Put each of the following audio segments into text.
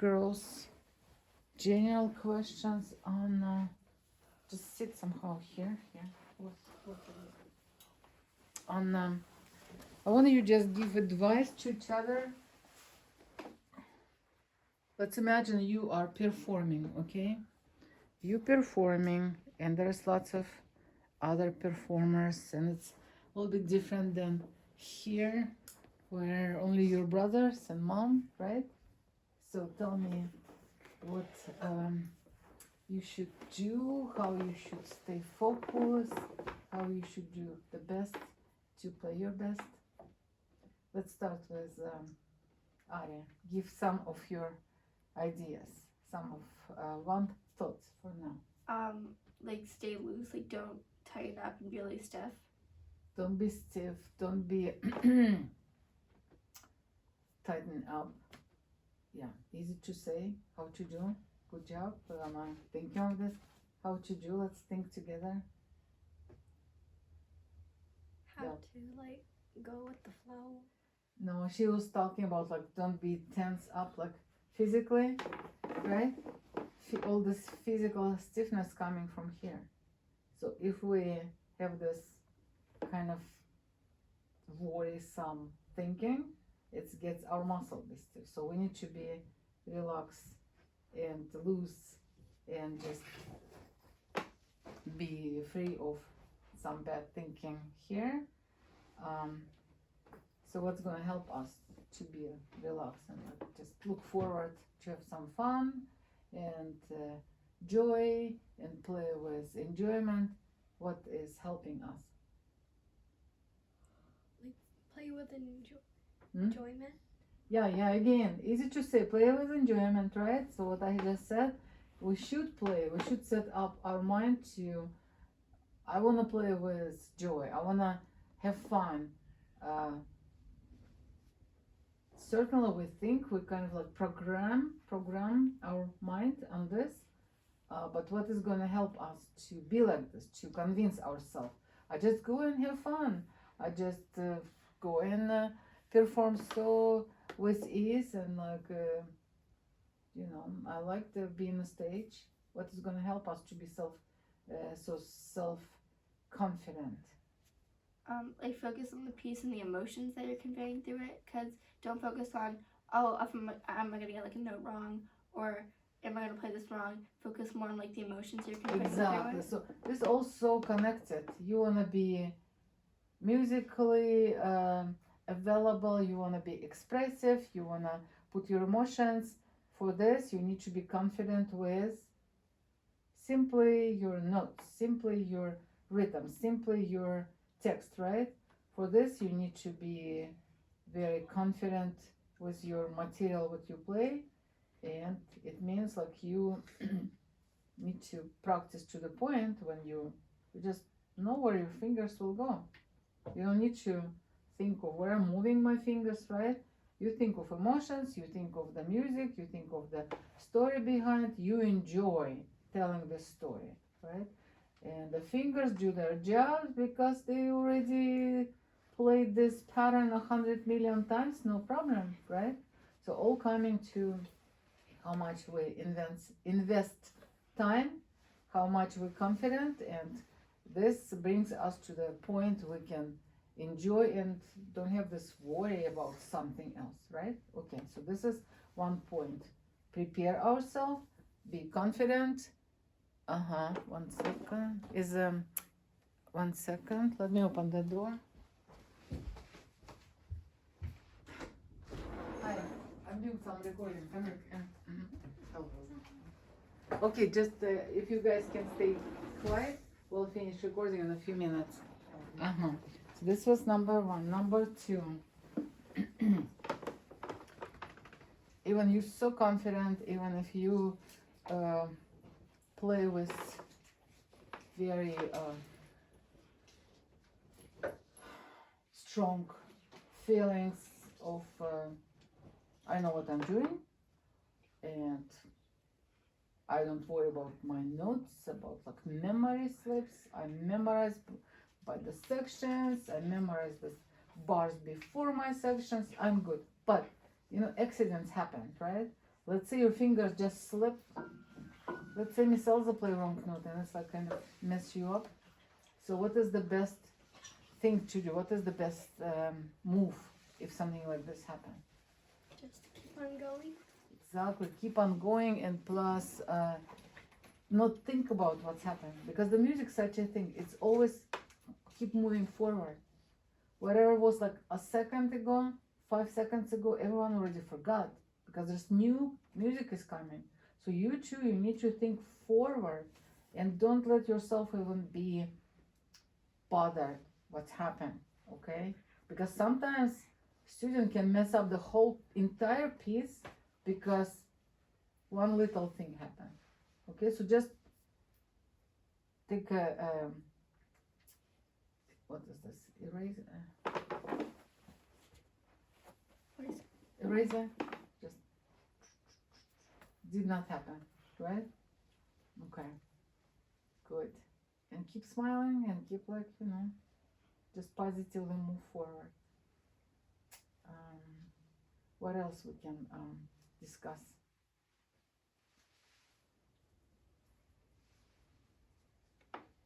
girls, general questions on, just sit somehow here. On, I want you just give advice to each other. Let's imagine you are performing, okay? You performing, and there's lots of other performers, and it's a little bit different than here, where only your brothers and mom, right? So tell me what you should do, how you should stay focused, how you should do the best to play your best. Let's start with Arya. Give some of your ideas, some of one thoughts for now. Like stay loose, like don't tighten up and be really stiff. Don't be stiff, don't be tighten up. Yeah, easy to say, how to do. Good job. I'm thinking of this. How to do, let's think together. How to like go with the flow. No, she was talking about like don't be tense up like physically, right? All this physical stiffness coming from here. So if we have this kind of worrisome thinking, it gets our muscle be stiff. So we need to be relaxed and loose and just be free of some bad thinking here. So what's going to help us to be relaxed and just look forward to have some fun and joy and play with enjoyment? What is helping us? Like play with enjoyment. Yeah, again, easy to say, play with enjoyment, right? So what I just said, we should play, we should set up our mind to, I want to play with joy, I want to have fun. Certainly we think we kind of like program our mind on this, but what is going to help us to be like this, to convince ourselves? I just go and have fun, I just go and perform so with ease and like I like to be on the stage. What is going to help us to be so self-confident? Like focus on the piece and the emotions that you're conveying through it, because don't focus on, oh, am I gonna get like a note wrong, or am I gonna play this wrong? Focus more on like the emotions you're conveying Exactly. through it. So this is also connected. You want to be musically available, you want to be expressive, you want to put your emotions. For this you need to be confident with simply your notes, simply your rhythm, simply your text, right? For this you need to be very confident with your material, what you play, and it means like you need to practice to the point when you just know where your fingers will go. You don't need to think of where I'm moving my fingers, right? You think of emotions, you think of the music, you think of the story behind, you enjoy telling the story, right? And the fingers do their job because they already played this pattern 100 million times, no problem, right? So all coming to how much we invest time, how much we're confident, and this brings us to the point we can enjoy and don't have this worry about something else, right? Okay, so this is one point. Prepare ourselves, be confident. One second, let me open the door. Hi, I'm doing some recording. Come here. Okay, just if you guys can stay quiet, we'll finish recording in a few minutes. So this was number one. Number two, even you're so confident, even if you play with very strong feelings of I know what I'm doing, and I don't worry about my notes, about like memory slips. I memorize by the sections, I memorize the bars before my sections, I'm good. But accidents happen, right? let's say your fingers just slip. Let's say Miss Elza play wrong note and it's like kind of mess you up. So what is the best thing to do? What is the best move if something like this happens? Just keep on going. Exactly. Keep on going, and plus not think about what's happened, because the music's such a thing. It's always keep moving forward. Whatever was like a second ago, 5 seconds ago, everyone already forgot, because there's new music is coming. So you too, you need to think forward and don't let yourself even be bothered what's happened, okay? Because sometimes student can mess up the whole entire piece because one little thing happened. Okay, so just take a what is this? Eraser. Just did not happen, right? Okay, good. And keep smiling and keep like, you know, just positively move forward. What else we can discuss?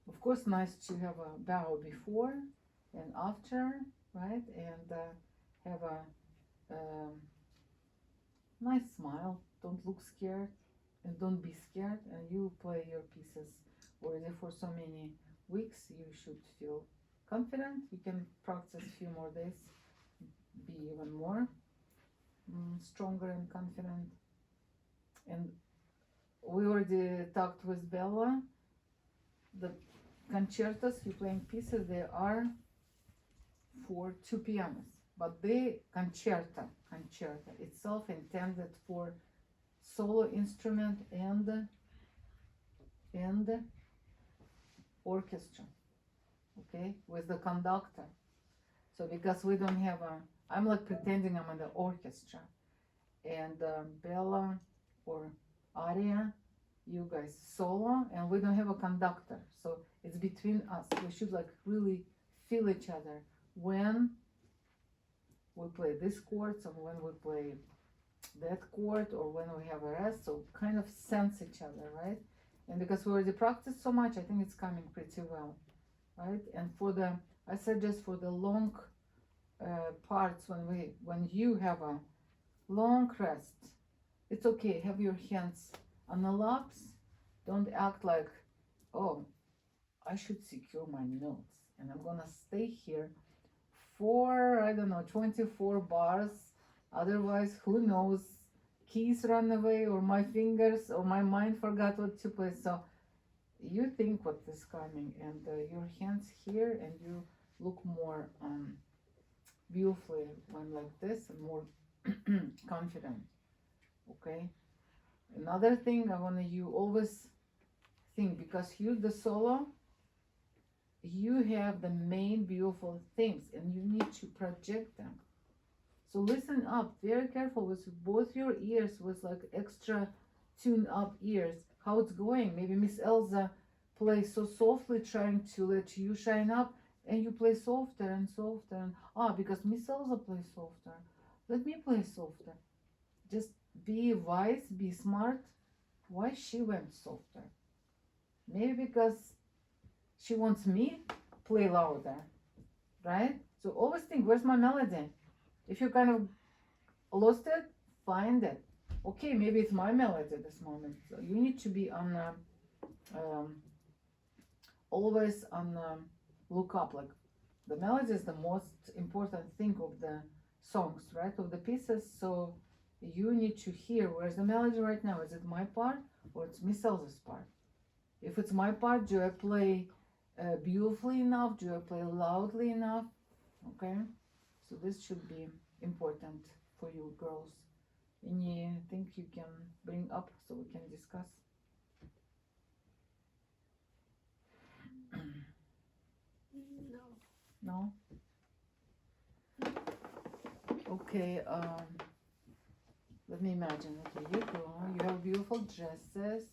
Of course, nice to have a bow before and after, right? And have a nice smile. Don't look scared and don't be scared. And you play your pieces already for so many weeks. You should feel confident. You can practice a few more days, be even more stronger and confident. And we already talked with Bella. The concertos you playing pieces, they are for 2 pianos, but the concerto itself intended for solo instrument and orchestra, okay, with the conductor. So because we don't have I'm like pretending I'm in the orchestra, and Bella or Arya, you guys solo, and we don't have a conductor, so it's between us. We should like really feel each other when we play this chord, or when we play that chord, or when we have a rest. So kind of sense each other, right? And because we already practiced so much, I think it's coming pretty well, right? And for the, I suggest for the long parts, when you have a long rest, it's okay. Have your hands on the laps. Don't act like, oh, I should secure my notes and I'm gonna stay here for, I don't know, 24 bars. Otherwise, who knows, keys run away, or my fingers or my mind forgot what to play. So you think what is coming, and your hands here, and you look more beautifully when like this, and more confident. Okay. Another thing I want you always think, because you the solo, you have the main beautiful things and you need to project them. So listen up, very careful with both your ears, with like extra tuned up ears, how it's going. Maybe Miss Elza plays so softly, trying to let you shine up, and you play softer and softer, and because Miss Elza plays softer, let me play softer. Just be wise, be smart. Why she went softer? Maybe because she wants me play louder, right? So always think, where's my melody? If you kind of lost it, find it. Okay, maybe it's my melody at this moment. So you need to be on always on look up. Like the melody is the most important thing of the songs, right? Of the pieces. So you need to hear, where's the melody right now? Is it my part or it's Miss Elza's part? If it's my part, do I play beautifully enough? Do I play loudly enough? Okay, so this should be important for you girls. Anything you can bring up so we can discuss? No. No? Okay, let me imagine. Okay, you go. You have beautiful dresses.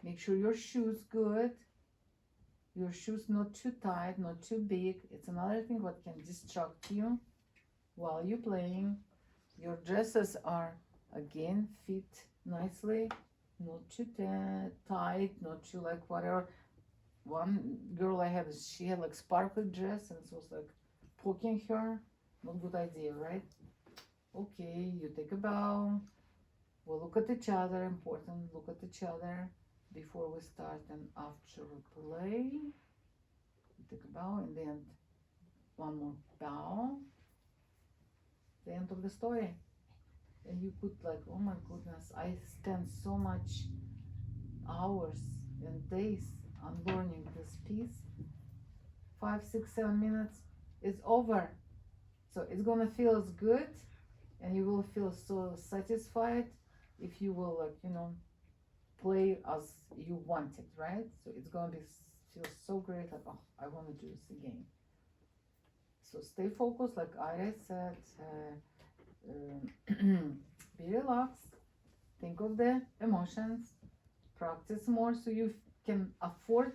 Make sure your shoes good. Your shoes not too tight, not too big. It's another thing what can distract you while you're playing. Your dresses are Again, fit nicely, not too tight, not too like whatever. One girl I had, she had like sparkly dress and it was like poking her. Not good idea, right? Okay, you take a bow. We'll look at each other, important, look at each other before we start and after we play. You take a bow and then one more bow. The end of the story. And you could like, oh my goodness, I spent so much hours and days on learning this piece. 5, 6, 7 minutes, it's over. So it's gonna feel as good and you will feel so satisfied if you will like, you know, play as you want it, right? So it's gonna be feel so great, like, oh, I want to do this again. So stay focused, like Arya said, be relaxed, think of the emotions, practice more so you can afford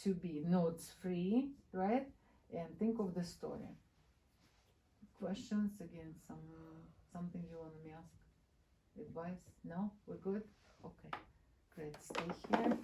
to be notes free, right? And think of the story. Questions again, something you want me to ask? Advice? No? We're good? Okay, great. Stay here.